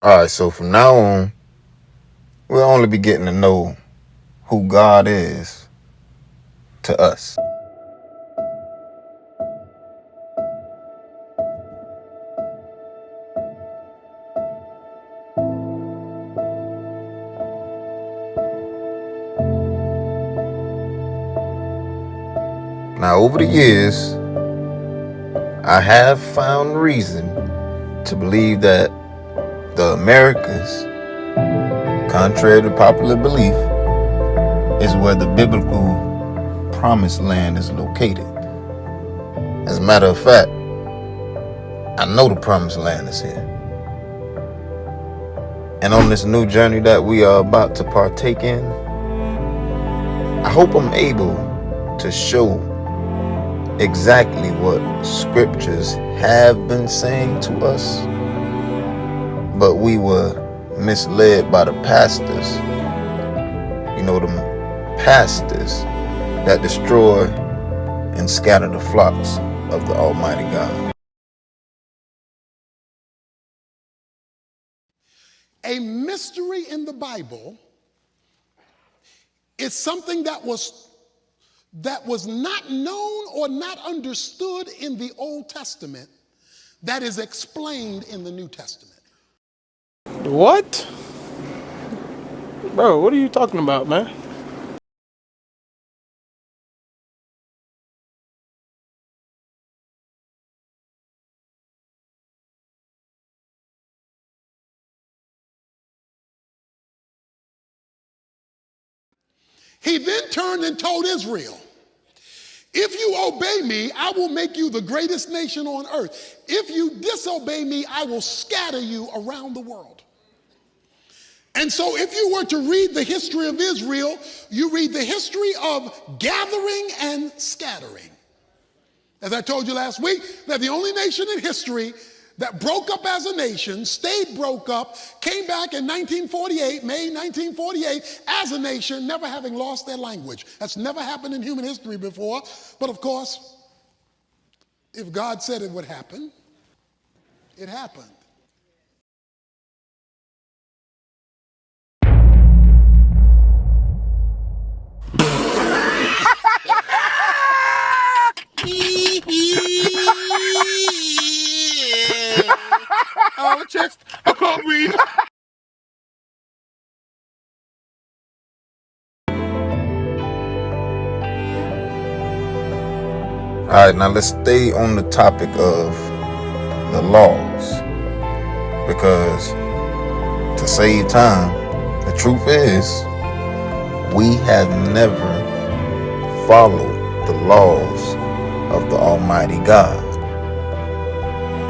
Alright, so from now on, we'll only be getting to know who God is to us. Now, over the years, I have found reason to believe that the Americas, contrary to popular belief, is where the biblical promised land is located. As a matter of fact, I know the promised land is here. And on this new journey that we are about to partake in, I hope I'm able to show exactly what scriptures have been saying to us, but we were misled by the pastors. You know, the pastors that destroy and scatter the flocks of the Almighty God. A mystery in the Bible is something that was not known or not understood in the Old Testament that is explained in the New Testament. What? Bro, what are you talking about, man? He then turned and told Israel, if you obey me, I will make you the greatest nation on earth. If you disobey me, I will scatter you around the world. And so if you were to read the history of Israel, you read the history of gathering and scattering. As I told you last week, they're the only nation in history that broke up as a nation, stayed broke up, came back in 1948, May 1948, as a nation, never having lost their language. That's never happened in human history before. But of course, if God said it would happen, it happened. Oh, chest. I can't breathe. Alright, now let's stay on the topic of the laws, because to save time, the truth is we have never followed the laws of the Almighty God.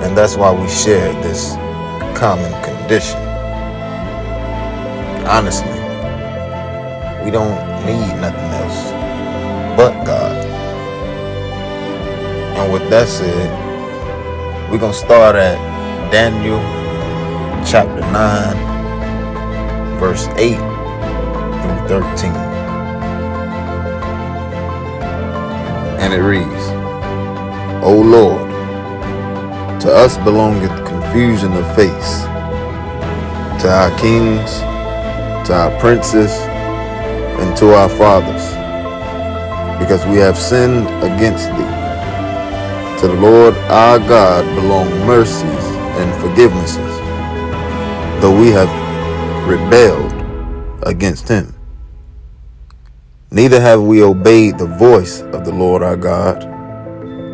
And that's why we share this common condition. Honestly, we don't need nothing else but God. And with that said, we're going to start at Daniel chapter 9, verse 8 through 13. And it reads, O Lord, to us belongeth confusion of face, to our kings, to our princes, and to our fathers, because we have sinned against thee. To the Lord our God belong mercies and forgivenesses, though we have rebelled against him. Neither have we obeyed the voice of the Lord our God,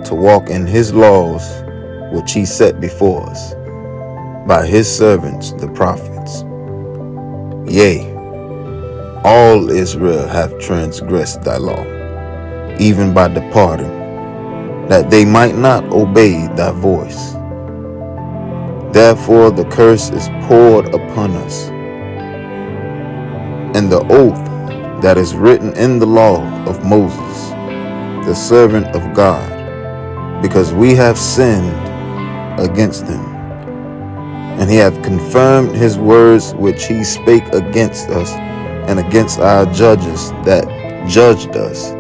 to walk in his laws which he set before us by his servants the prophets. Yea, all Israel have transgressed thy law, even by departing, that they might not obey thy voice. Therefore the curse is poured upon us, and the oath that is written in the law of Moses, the servant of God, because we have sinned against him. And he hath confirmed his words which he spake against us and against our judges that judged us,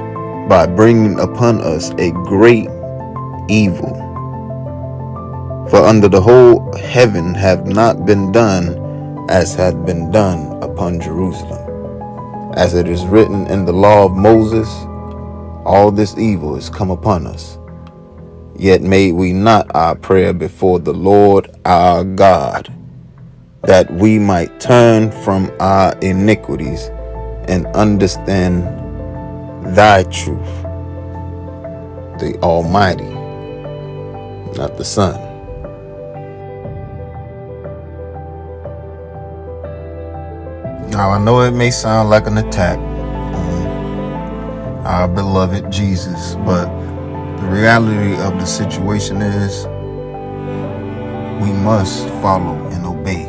by bringing upon us a great evil. For under the whole heaven have not been done as hath been done upon Jerusalem. As it is written in the law of Moses, all this evil is come upon us. Yet made we not our prayer before the Lord our God, that we might turn from our iniquities and understand thy truth, the Almighty, not the Son. Now I know it may sound like an attack on our beloved Jesus, but the reality of the situation is we must follow and obey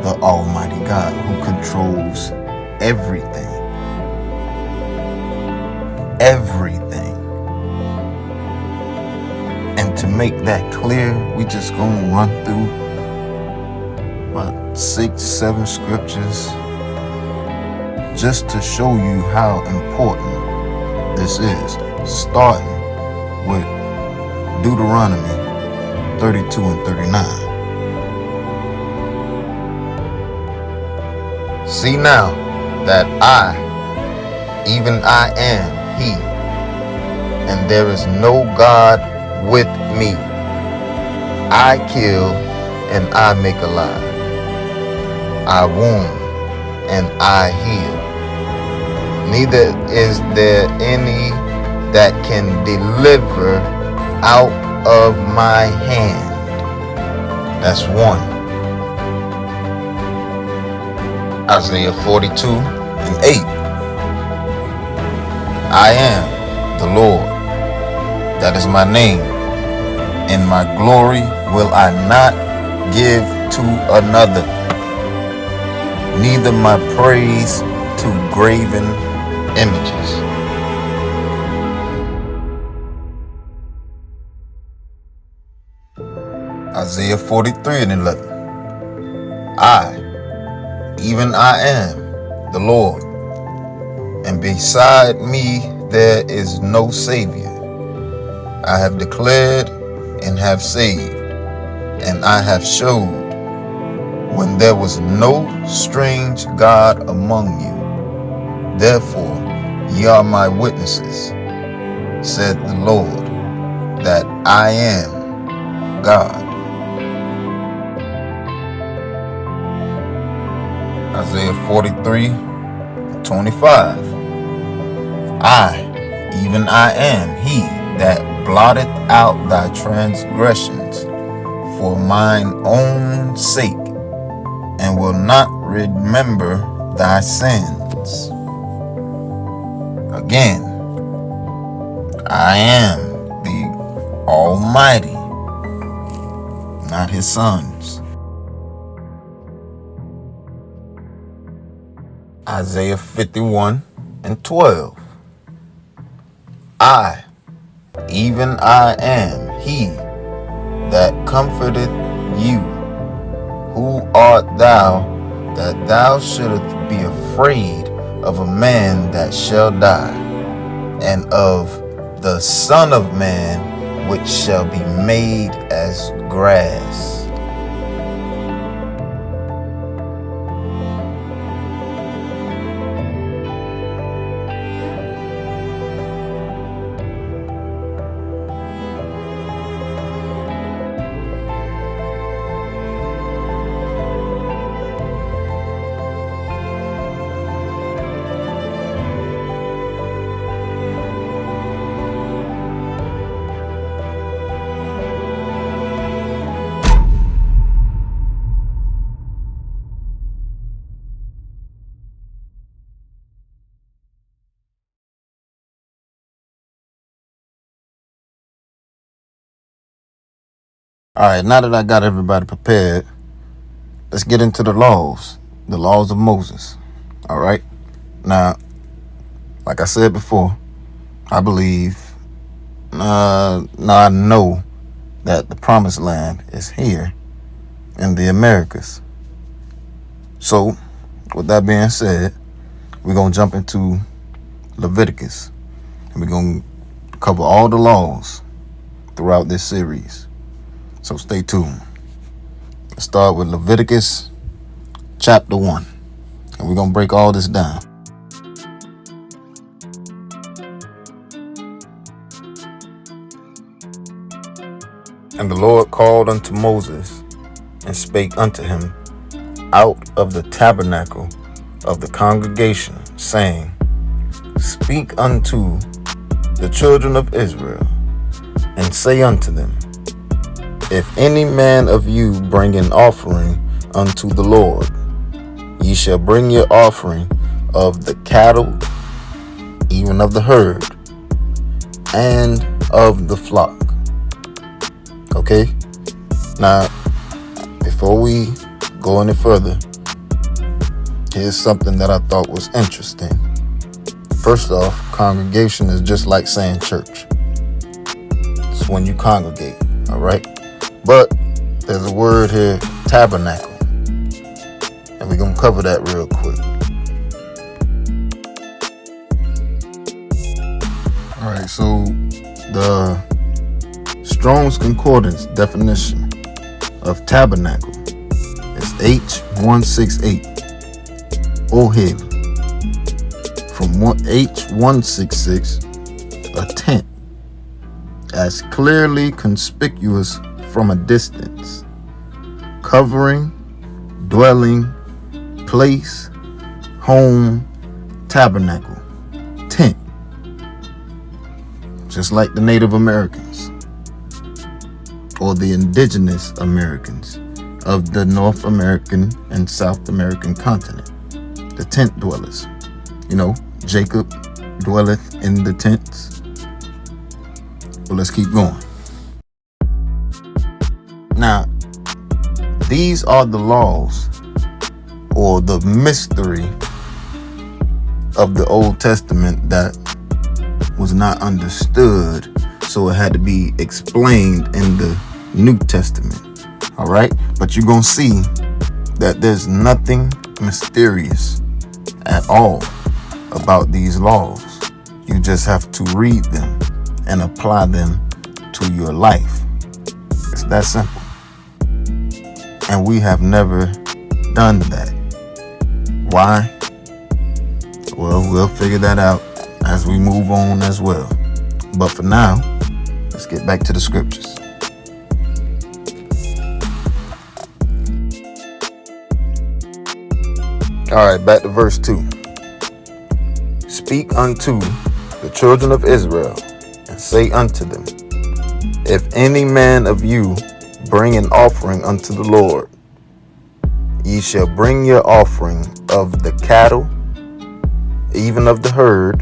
the Almighty God who controls everything. Everything. And to make that clear, we just gonna run through about 6-7 scriptures just to show you how important this is, starting with Deuteronomy 32 and 39. See now that I, even I am He, and there is no God with me. I kill and I make alive. I wound and I heal. Neither is there any that can deliver out of my hand. That's one. Isaiah 42 and 8. I am the Lord. That is my name. And my glory will I not give to another, neither my praise to graven images. Isaiah 43 and 11. I, even I am the Lord, and beside me there is no Savior. I have declared and have saved, and I have showed when there was no strange God among you. Therefore ye are my witnesses, said the Lord, that I am God. Isaiah 43, 25. I, even I am He that blotteth out thy transgressions for mine own sake, and will not remember thy sins. Again, I am the Almighty, not His sons. Isaiah 51 and 12. I, even I am He that comforteth you. Who art thou that thou shouldest be afraid of a man that shall die, and of the Son of Man which shall be made as grass? All right, now that I got everybody prepared, let's get into the laws of Moses. All right. Now, like I said before, I believe, now I know that the promised land is here in the Americas. So, with that being said, we're going to jump into Leviticus, and we're going to cover all the laws throughout this series. So stay tuned. Let's start with Leviticus chapter 1. And we're going to break all this down. And the Lord called unto Moses and spake unto him out of the tabernacle of the congregation, saying, Speak unto the children of Israel, and say unto them, If any man of you bring an offering unto the Lord, ye shall bring your offering of the cattle, even of the herd, and of the flock. Okay? Now, before we go any further, here's something that I thought was interesting. First off, congregation is just like saying church. It's when you congregate, all right? But there's a word here, tabernacle. And we're going to cover that real quick. All right, so the Strong's Concordance definition of tabernacle is H168. Ohel. From H166, a tent, as clearly conspicuous from a distance, covering, dwelling, place, home, tabernacle, tent, just like the Native Americans or the indigenous Americans of the North American and South American continent, the tent dwellers. You know, Jacob dwelleth in the tents. Well, let's keep going. Now, these are the laws or the mystery of the Old Testament that was not understood, so it had to be explained in the New Testament. All right? But you're going to see that there's nothing mysterious at all about these laws. You just have to read them and apply them to your life. It's that simple. And we have never done that. Why? Well, we'll figure that out as we move on as well. But for now, let's get back to the scriptures. All right, back to verse 2. Speak unto the children of Israel, and say unto them, If any man of you bring an offering unto the Lord, ye shall bring your offering of the cattle, even of the herd,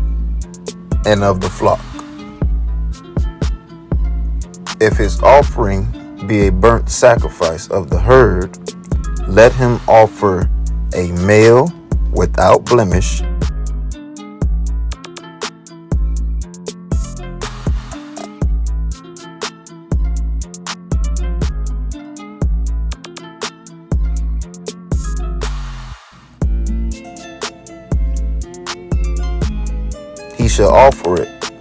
and of the flock. If his offering be a burnt sacrifice of the herd, let him offer a male without blemish, he shall offer it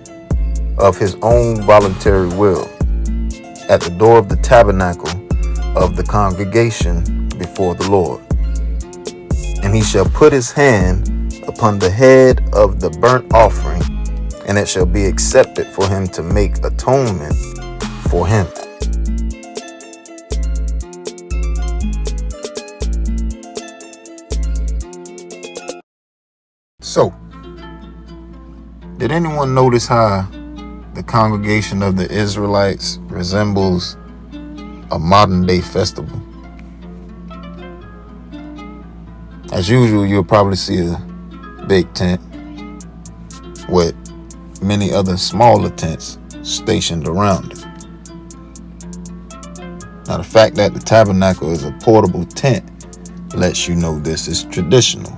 of his own voluntary will at the door of the tabernacle of the congregation before the Lord. And he shall put his hand upon the head of the burnt offering, and it shall be accepted for him to make atonement for him. So, did anyone notice how the congregation of the Israelites resembles a modern day festival? As usual, you'll probably see a big tent with many other smaller tents stationed around it. Now, the fact that the tabernacle is a portable tent lets you know this is traditional.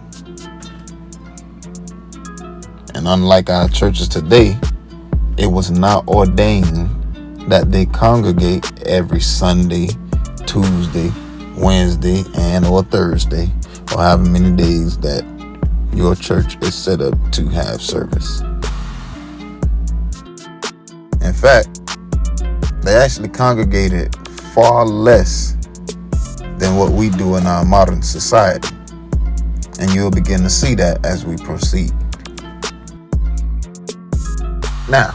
And unlike our churches today, it was not ordained that they congregate every Sunday, Tuesday, Wednesday, and or Thursday, or however many days that your church is set up to have service. In fact, they actually congregated far less than what we do in our modern society. And you'll begin to see that as we proceed. Now,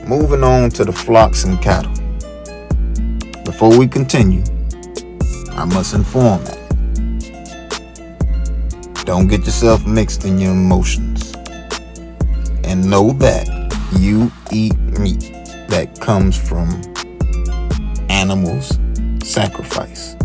moving on to the flocks and cattle. Before we continue, I must inform you. Don't get yourself mixed in your emotions. And know that you eat meat that comes from animals' sacrifice.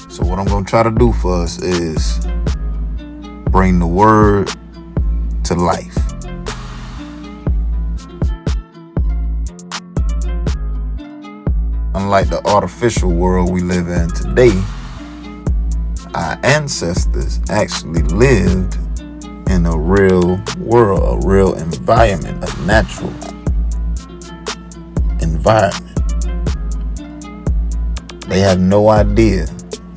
So what I'm going to try to do for us is bring the word to life. Unlike the artificial world we live in today, our ancestors actually lived in a real world, a real environment, a natural environment. They have no idea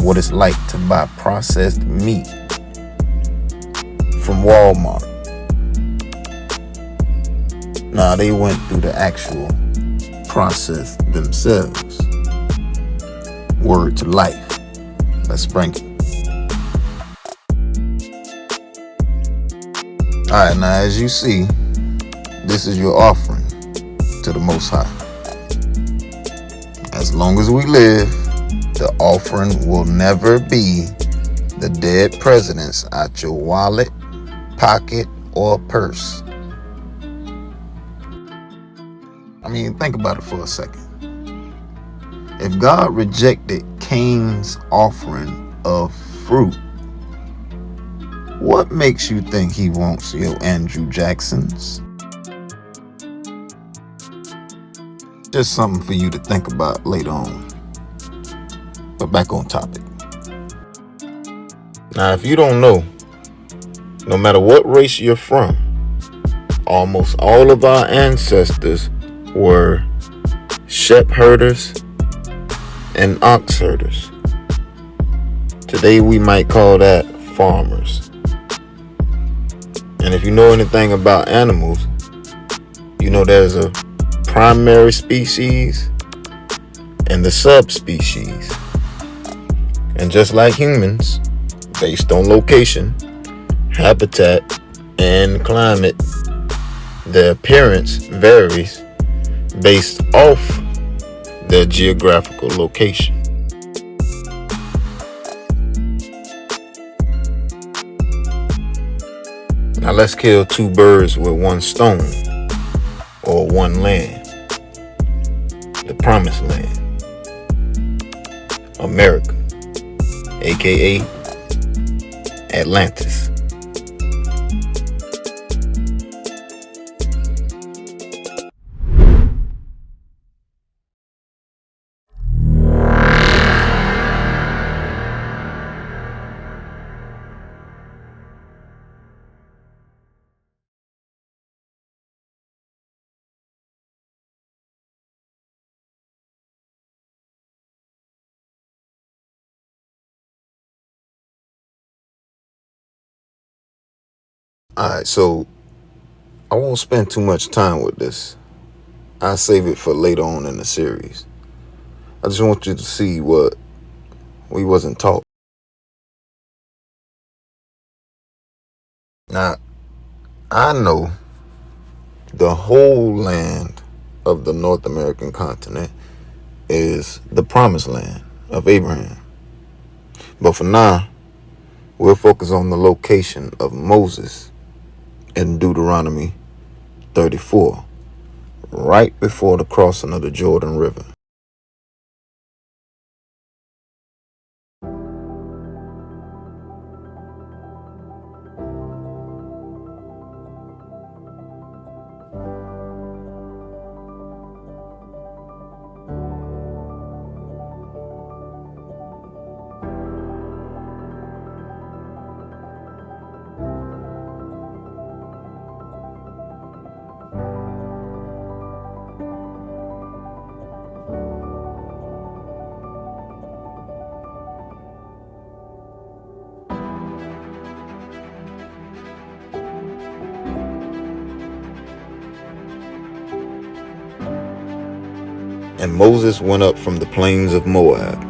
what it's like to buy processed meat from Walmart. Nah, they went through the actual process themselves. Word to life. Let's bring it. Alright, now as you see, this is your offering to the Most High. As long as we live, the offering will never be the dead presidents out your wallet, pocket, or purse. I mean, think about it for a second. If God rejected Cain's offering of fruit, what makes you think he wants your Andrew Jacksons? Just something for you to think about later on. But back on topic. Now, if you don't know, no matter what race you're from, almost all of our ancestors were sheep herders and ox herders. Today we might call that farmers. And if you know anything about animals, you know there's a primary species and the subspecies. And just like humans, based on location, habitat, and climate, their appearance varies based off their geographical location. Now let's kill two birds with one stone, or one land. The promised land. America, aka Atlantis. Alright, so I won't spend too much time with this. I'll save it for later on in the series. I just want you to see what we wasn't taught. Now, I know the whole land of the North American continent is the promised land of Abraham. But for now, we'll focus on the location of Moses in Deuteronomy 34, right before the crossing of the Jordan River. And Moses went up from the plains of Moab.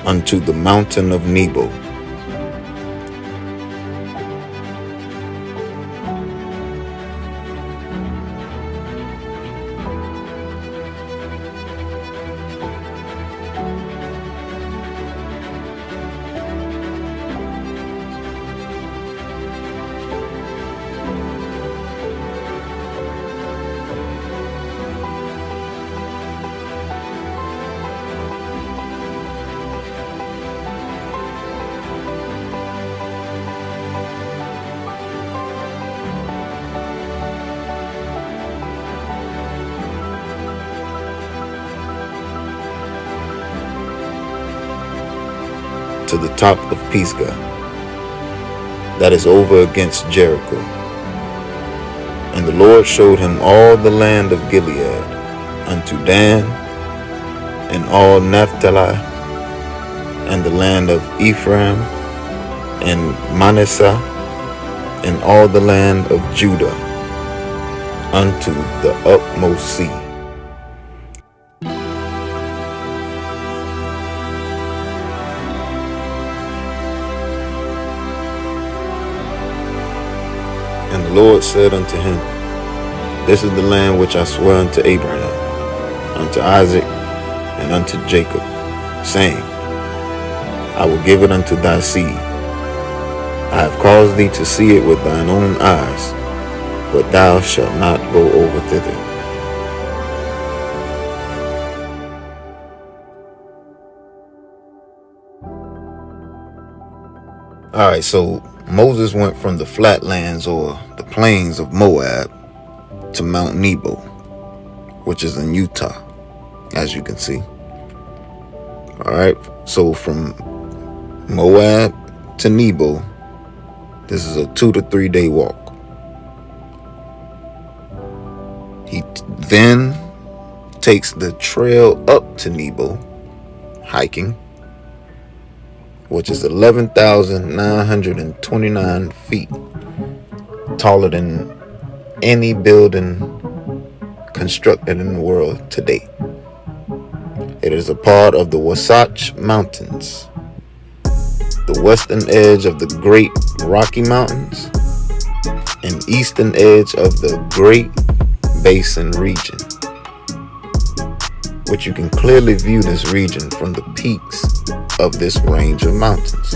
Unto the mountain of Nebo. To the top of Pisgah, that is over against Jericho. And the Lord showed him all the land of Gilead, unto Dan, and all Naphtali, and the land of Ephraim, and Manasseh, and all the land of Judah, unto the utmost sea. And the Lord said unto him, This is the land which I swear unto Abraham, unto Isaac, and unto Jacob, saying, I will give it unto thy seed. I have caused thee to see it with thine own eyes, but thou shalt not go over thither. Alright, so Moses went from the flatlands or the plains of Moab to Mount Nebo, which is in Utah, as you can see. Alright, so from Moab to Nebo, this is a 2 to 3 day walk. He then takes the trail up to Nebo, hiking, which is 11,929 feet, taller than any building constructed in the world today. It is a part of the Wasatch Mountains, the western edge of the Great Rocky Mountains, and eastern edge of the Great Basin region, which you can clearly view this region from the peaks of this range of mountains.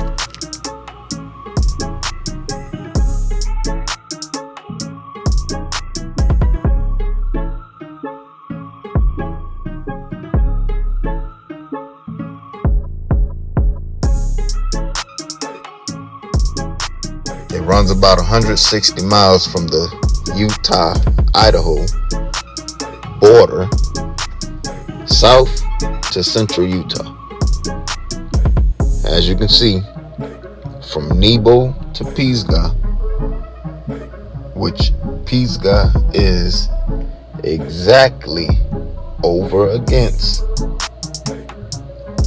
It runs about 160 miles from the Utah-Idaho border south to central Utah. As you can see, from Nebo to Pisgah, which Pisgah is exactly over against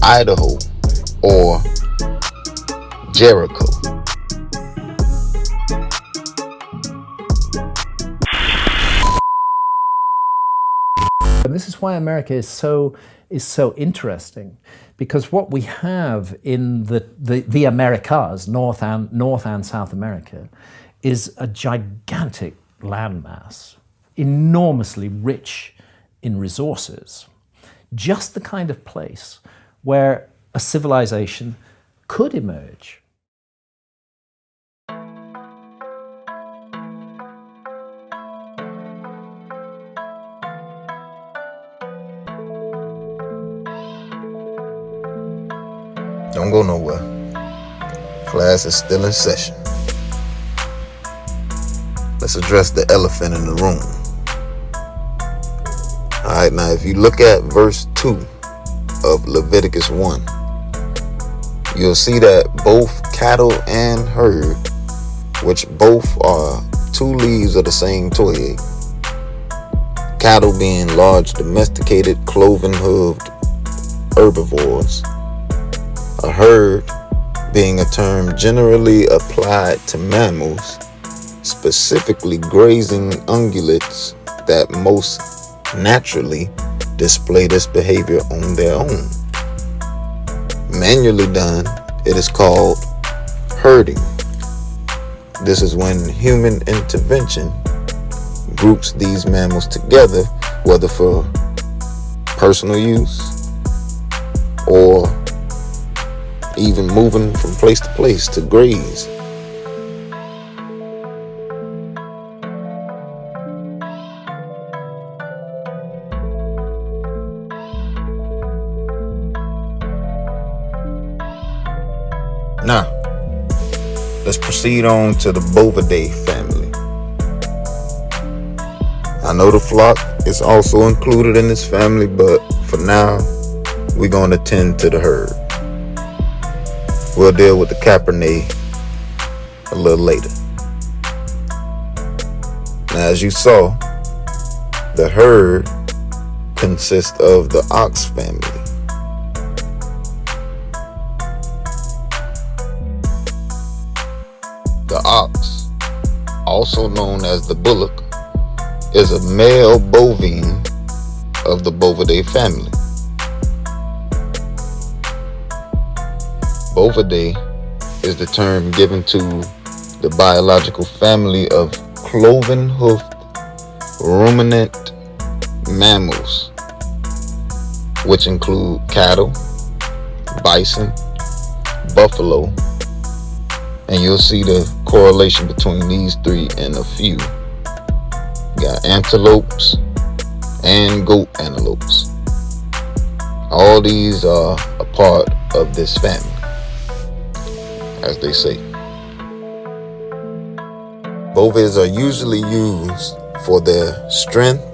Idaho or Jericho. And this is why America is so interesting, because what we have in the Americas, North and South America, is a gigantic landmass, enormously rich in resources. Just the kind of place where a civilization could emerge. Don't go nowhere. Class is still in session. Let's address the elephant in the room. Alright, now if you look at verse 2 of Leviticus 1, you'll see that both cattle and herd which both are two leaves of the same twig. Cattle being large, domesticated, cloven-hooved herbivores. A herd being a term generally applied to mammals, specifically grazing ungulates that most naturally display this behavior on their own. Manually done, it is called herding. This is when human intervention groups these mammals together, whether for personal use or even moving from place to place to graze. Now, let's proceed on to the Bovidae family. I know the flock is also included in this family, but for now, we're going to tend to the herd. We'll deal with the Capernae a little later. Now, as you saw, the herd consists of the ox family. The ox, also known as the bullock, is a male bovine of the Bovidae family. Bovidae is the term given to the biological family of cloven-hoofed ruminant mammals, which include cattle, bison, buffalo, and you'll see the correlation between these three in a few. You got antelopes and goat antelopes. All these are a part of this family, as they say. Bovids are usually used for their strength,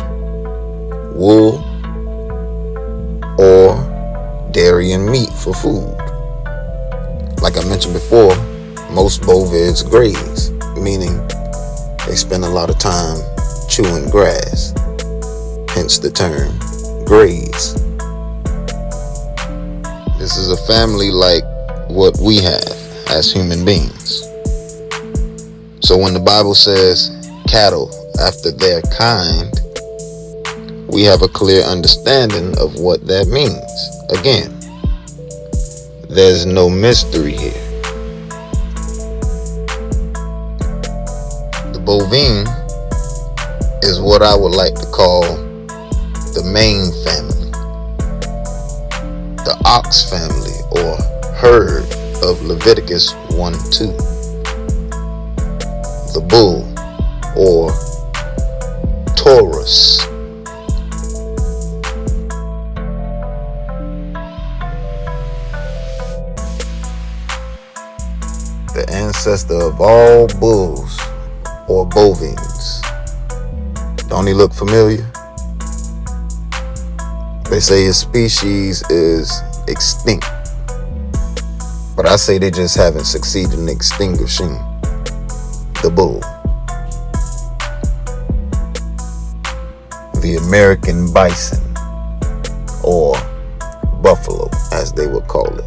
wool, or dairy and meat for food. Like I mentioned before, most bovids graze, meaning they spend a lot of time chewing grass, hence the term graze. This is a family like what we have as human beings. So when the Bible says cattle after their kind, we have a clear understanding of what that means. Again, there's no mystery here. The bovine is what I would like to call the main family, the ox family or herd of Leviticus 1:2, the bull or Taurus, the ancestor of all bulls or bovines. Don't he look familiar? They say his species is extinct, but I say they just haven't succeeded in extinguishing the bull. The American bison, or buffalo as they would call it.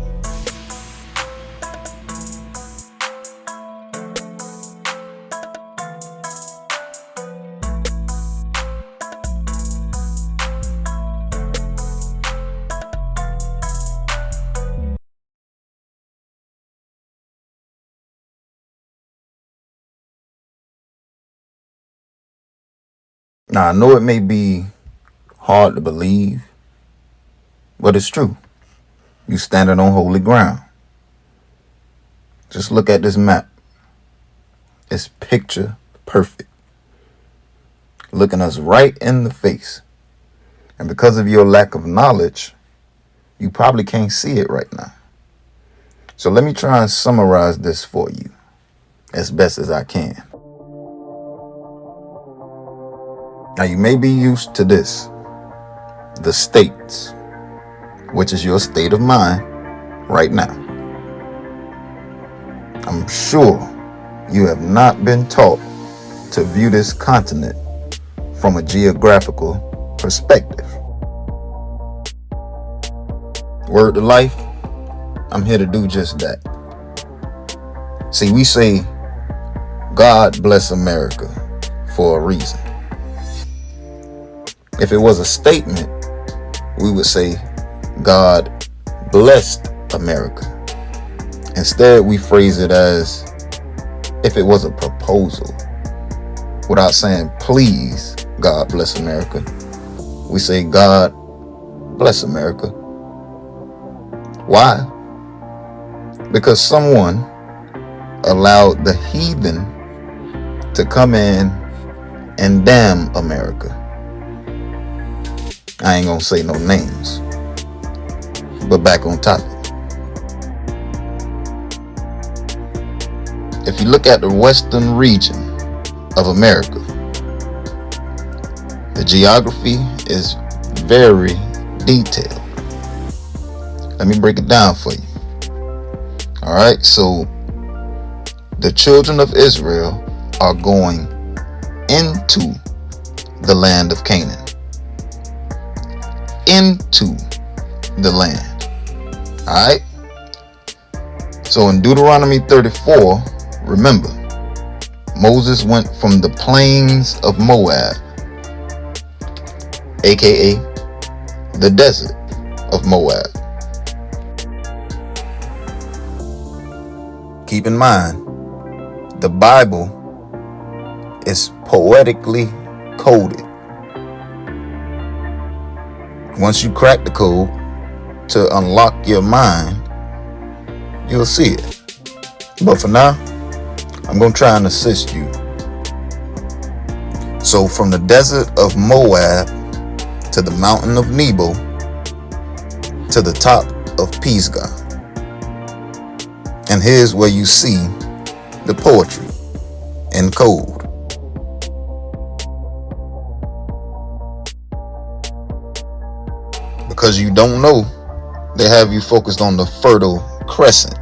Now, I know it may be hard to believe, but it's true. You standing on holy ground. Just look at this map. It's picture perfect. Looking us right in the face. And because of your lack of knowledge, you probably can't see it right now. So let me try and summarize this for you as best as I can. Now, you may be used to this. The states, which is your state of mind right now. I'm sure You have not been taught to view this continent from a geographical perspective. Word to life, I'm here to do just that. See, we say, God bless America for a reason. If it was a statement, we would say, God blessed America. Instead, we phrase it as if it was a proposal. Without saying, please, God bless America, we say, God bless America. Why? Because someone allowed the heathen to come in and damn America. I ain't gonna say no names, but back on topic. If you look at the western region of America, the geography is very detailed. Let me break it down for you. All right, so the children of Israel are going into the land of Canaan. Into the land. All right. So in Deuteronomy 34, remember, Moses went from the plains of Moab, aka the desert of Moab. Keep in mind, the Bible is poetically coded. Once you crack the code to unlock your mind, you'll see it. But for now, I'm going to try and assist you. So from the desert of Moab to the mountain of Nebo to the top of Pisgah. And here's where you see the poetry in code. Because you don't know, they have you focused on the fertile crescent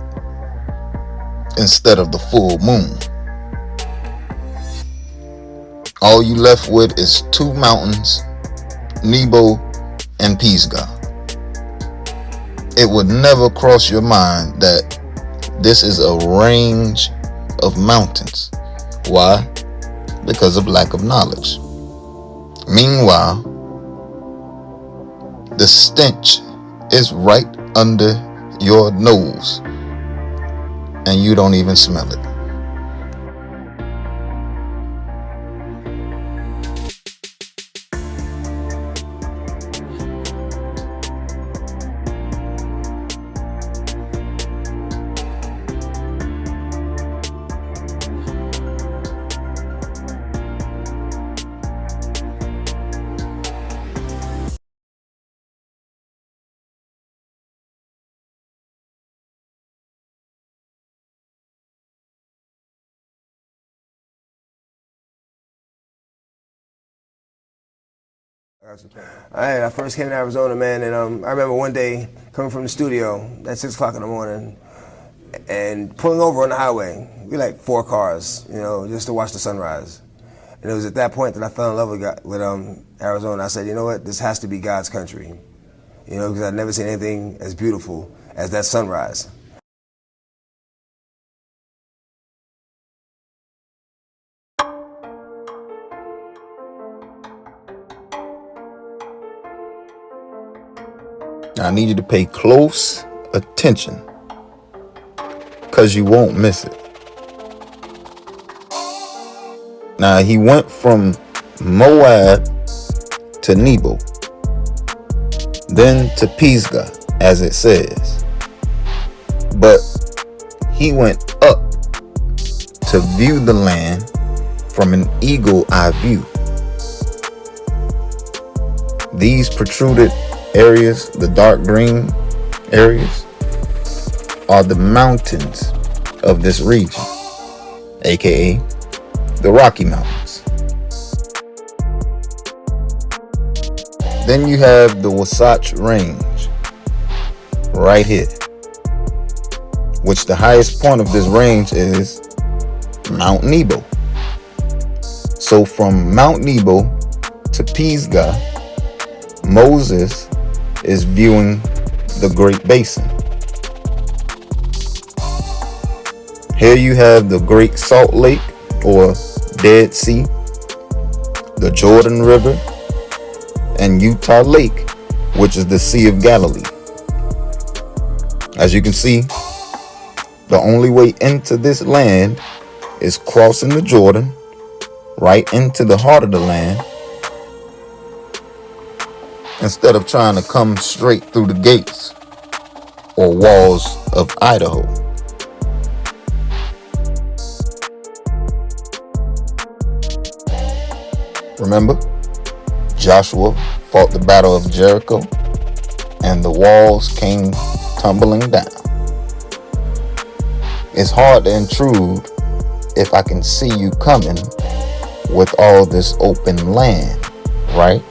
instead of the full moon. All you left with is two mountains, Nebo and Pisgah. It would never cross your mind that this is a range of mountains. Why? Because of lack of knowledge. Meanwhile, the stench is right under your nose and you don't even smell it. I first came to Arizona, man, and I remember one day coming from the studio at 6 o'clock in the morning and pulling over on the highway. We like 4 cars, just to watch the sunrise. And it was at that point that I fell in love with Arizona. I said, you know what, this has to be God's country, because I'd never seen anything as beautiful as that sunrise. I need you to pay close attention because you won't miss it. Now, he went from Moab to Nebo, then to Pisgah, as it says. But he went up to view the land from an eagle eye view. These protruded areas, the dark green areas, are the mountains of this region, aka the Rocky Mountains. Then you have the Wasatch Range right here, which the highest point of this range is Mount Nebo. So from Mount Nebo to Pisgah, Moses is viewing the Great Basin. Here you have the Great Salt Lake or Dead Sea, the Jordan River, and Utah Lake, which is the Sea of Galilee. As you can see, the only way into this land is crossing the Jordan right into the heart of the land, instead of trying to come straight through the gates or walls of Idaho. Remember, Joshua fought the battle of Jericho and the walls came tumbling down. It's hard to intrude if I can see you coming with all this open land, right?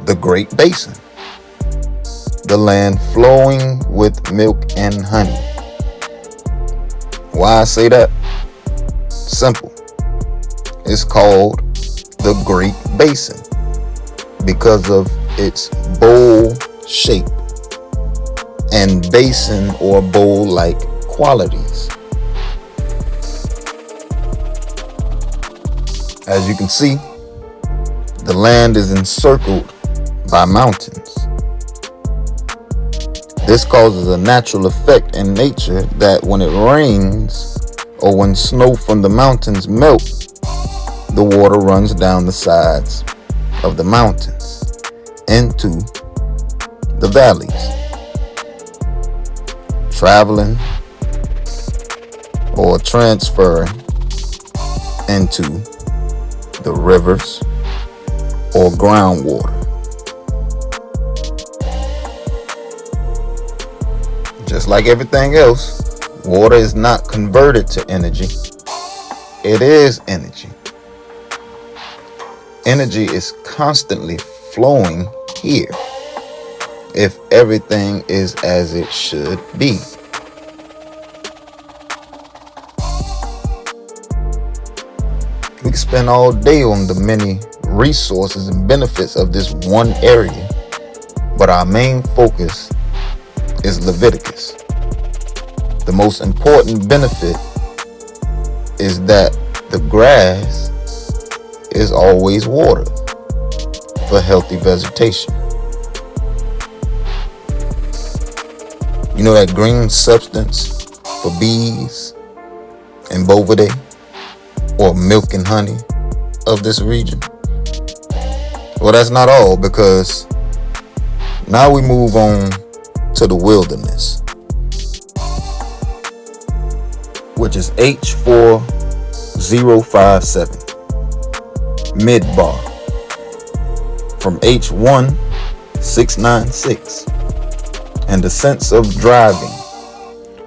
The Great Basin, the land flowing with milk and honey. Why I say that? Simple. It's called the Great Basin because of its bowl shape and basin or bowl-like qualities. As you can see, the land is encircled by mountains. This causes a natural effect in nature that when it rains or when snow from the mountains melt, the water runs down the sides of the mountains into the valleys, traveling or transferring into the rivers or groundwater. Just like everything else, water is not converted to energy. It is energy. Energy is constantly flowing here if everything is as it should be. We can spend all day on the many resources and benefits of this one area, but our main focus is Leviticus. The most important benefit is that the grass is always watered for healthy vegetation. You know that green substance for bees and bovidae, or milk and honey of this region? Well, that's not all, because now we move on to the wilderness, which is H4057, Midbar, from H1696, and the sense of driving,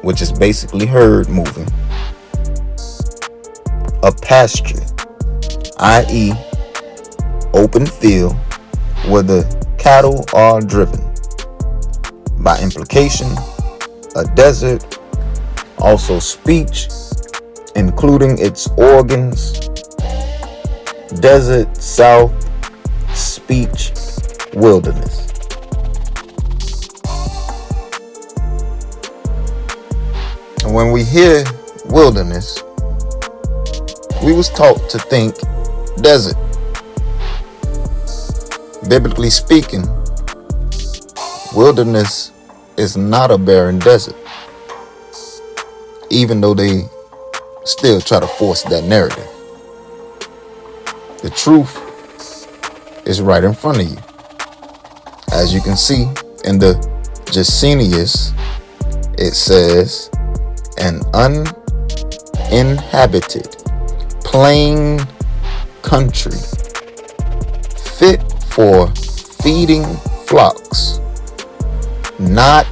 which is basically herd moving. A pasture, i.e. open field where the cattle are driven. By implication, a desert, also speech, including its organs. Desert, south, speech, wilderness. And when we hear wilderness, we was taught to think desert. Biblically speaking, wilderness is not a barren desert, even though they still try to force that narrative. The truth is right in front of you. As you can see in the Jacenius, it says, an uninhabited, plain country, fit for feeding flocks, not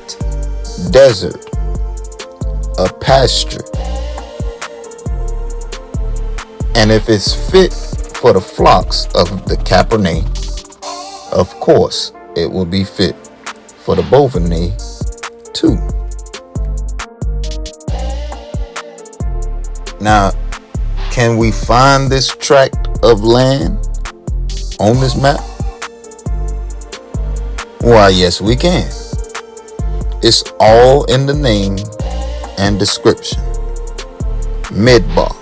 desert, a pasture. And if it's fit for the flocks of the Capernaum, of course it will be fit for the bovine too. Now, can we find this tract of land on this map? Why, yes, we can. It's all in the name and description. Midbar,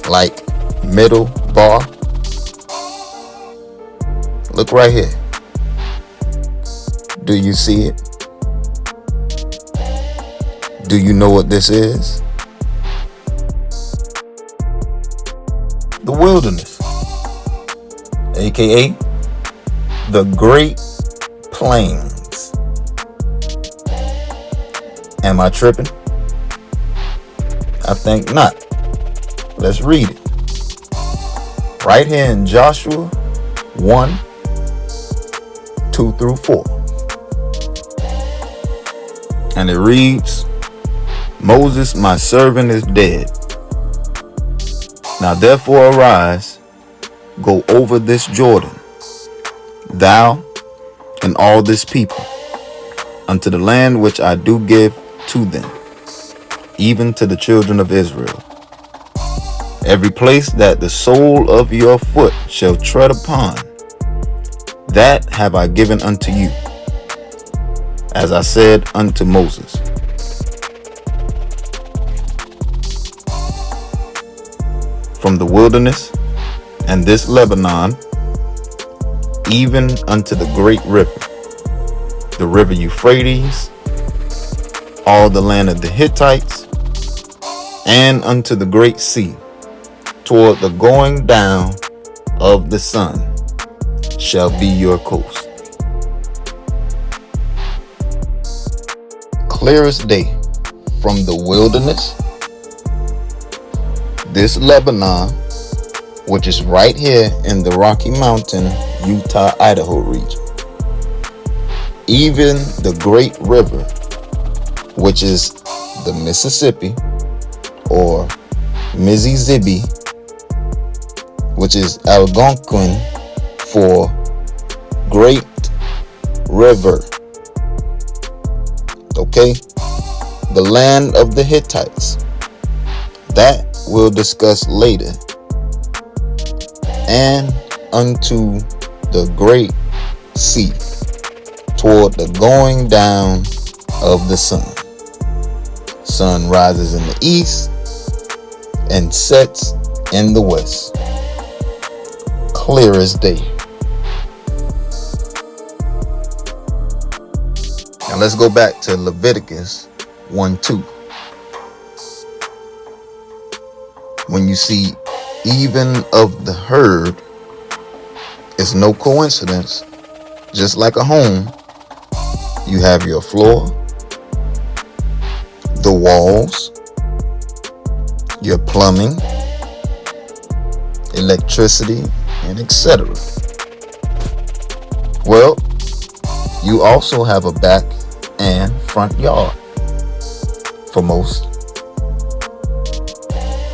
like middle bar. Look right here. Do you see it? Do you know what this is? The wilderness, aka the Great Plains. Am I tripping? I think not. Let's read it. Right here in Joshua 1, 2 through 4. And it reads, Moses, my servant, is dead. Now therefore arise, go over this Jordan, thou and all this people, unto the land which I do give to them, even to the children of Israel. Every place that the sole of your foot shall tread upon, that have I given unto you, as I said unto Moses. From the wilderness and this Lebanon, even unto the great river, the river Euphrates, all the land of the Hittites, and unto the great sea, toward the going down of the sun, shall be your coast. Clear as day, from the wilderness, this Lebanon, which is right here in the Rocky Mountain, Utah, Idaho region, even the great river, which is the Mississippi, or Mississippi, which is Algonquin for great river. Okay, the land of the Hittites, that we'll discuss later, and unto the great sea, toward the going down of the sun. Sun rises in the east and sets in the west. Clear as day. Now let's go back to Leviticus 1:2. When you see even of the herd, it's no coincidence. Just like a home, you have your floor, the walls, your plumbing, electricity, and etc. Well, you also have a back and front yard for most.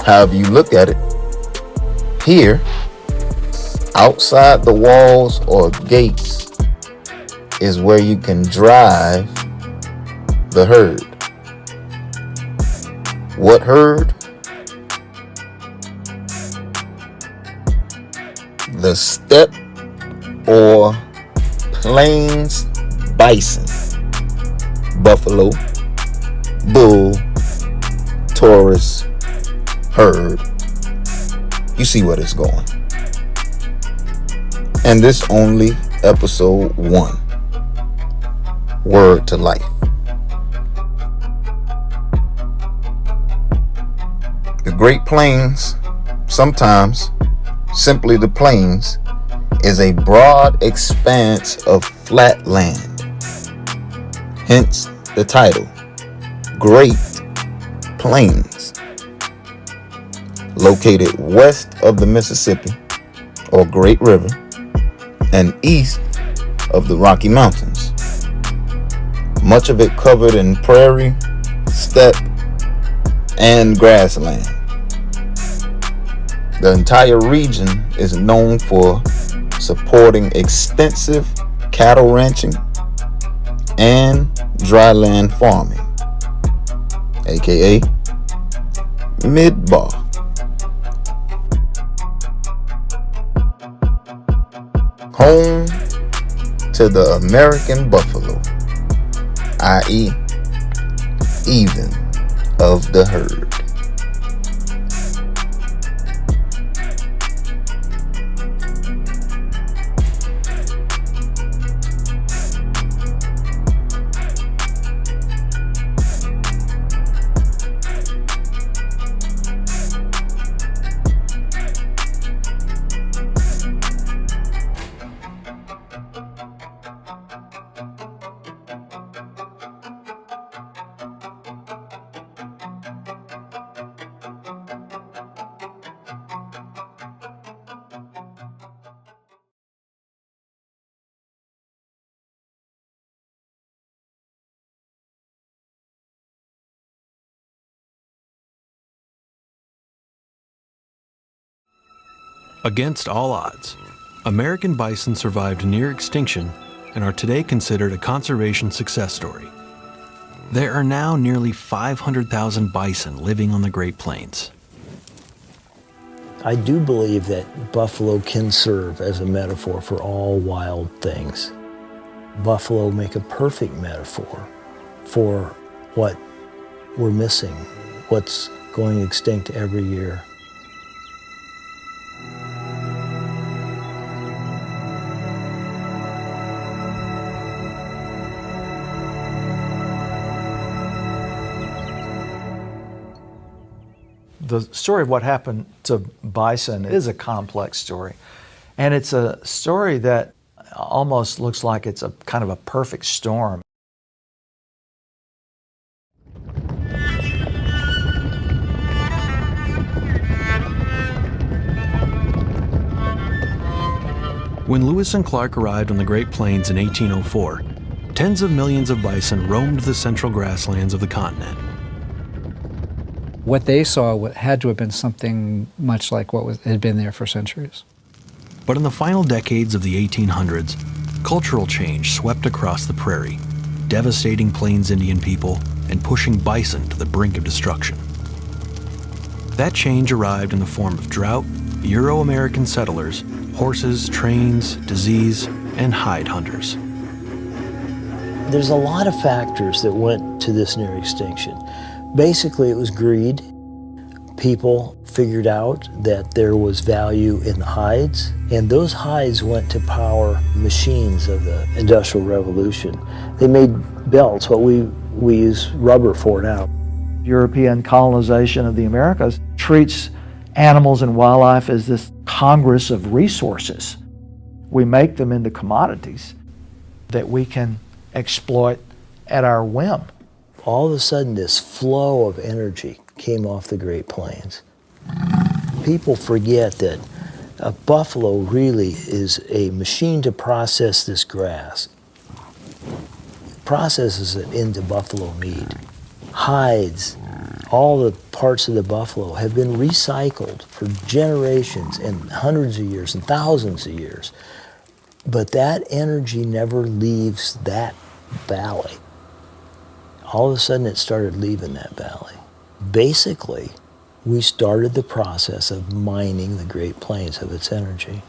However you look at it, here, outside the walls or gates, is where you can drive the herd. What herd? The steppe or plains bison, buffalo, bull, Taurus herd. You see where it's going. And this only episode 1. Word to life. The Great Plains, sometimes simply the plains, is a broad expanse of flat land. Hence the title, Great Plains. Located west of the Mississippi, or Great River, and east of the Rocky Mountains. Much of it covered in prairie, steppe, and grassland. The entire region is known for supporting extensive cattle ranching and dryland farming, aka Midbar. Home to the American buffalo, i.e., even of the herd. Against all odds, American bison survived near extinction and are today considered a conservation success story. There are now nearly 500,000 bison living on the Great Plains. I do believe that buffalo can serve as a metaphor for all wild things. Buffalo make a perfect metaphor for what we're missing, what's going extinct every year. The story of what happened to bison is a complex story. And it's a story that almost looks like it's a kind of a perfect storm. When Lewis and Clark arrived on the Great Plains in 1804, tens of millions of bison roamed the central grasslands of the continent. What they saw had to have been something much like what had been there for centuries. But in the final decades of the 1800s, cultural change swept across the prairie, devastating Plains Indian people and pushing bison to the brink of destruction. That change arrived in the form of drought, Euro-American settlers, horses, trains, disease, and hide hunters. There's a lot of factors that went to this near extinction. Basically, it was greed. People figured out that there was value in the hides, and those hides went to power machines of the Industrial Revolution. They made belts, what we use rubber for now. European colonization of the Americas treats animals and wildlife as this congress of resources. We make them into commodities that we can exploit at our whim. All of a sudden, this flow of energy came off the Great Plains. People forget that a buffalo really is a machine to process this grass. Processes it into buffalo meat. Hides, all the parts of the buffalo have been recycled for generations and hundreds of years and thousands of years. But that energy never leaves that valley. All of a sudden it started leaving that valley. Basically, we started the process of mining the Great Plains of its energy.